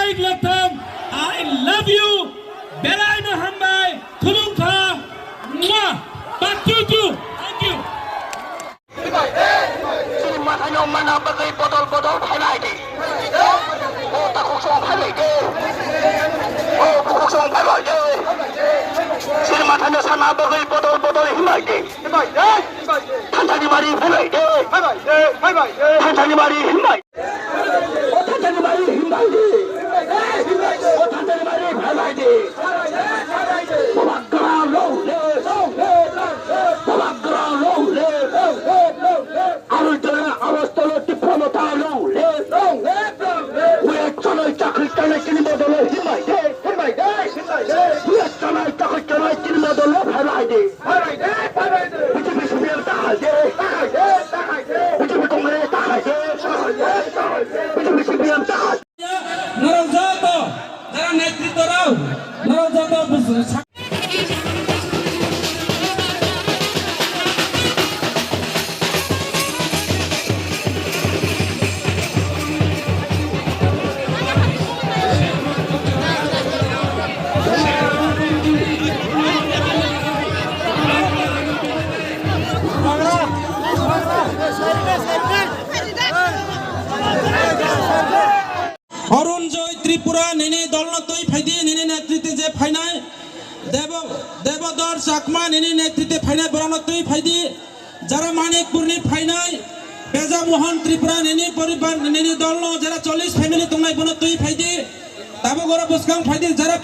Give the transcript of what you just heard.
Baik Latam, I love you. Belai na hambai, kulung tha, mwah, batutu. Thank you. Sini matanya mana bagai botol-botol phai đi. Oh ta không xong phai đi. Oh không xong phai đi. Sini matanya sana bagai botol-botol himai đi. Tantani mari phai đi. Tantani mari himai. Oh tantani mari himai đi. Oh tantani mari phai đi. Babak ground low le. Babak ground low le. Arostolo diplomata low le. We are trying to tackle the model of himai day. We are trying to tackle the model of himai day. Which is we are tackle day. Which is we come tackle day. Which is we are tackle. Narazato, jara netritwa rao, Narazato অরুণ জয় ত্রিপুরা নেনে দলনতই ফাইদি নেনে নেতৃত্বে যে final দেবদর Chakma নেনে নেতৃত্বে final বরানতই ফাইদি যারা মানিকপুরনি final বেজা মোহন ত্রিপুরা নেনে পরিবার নেনে দলন যারা 40 family তোমলাই বনতই ফাইদি তাবো গরা বসকাং ফাইদি যারা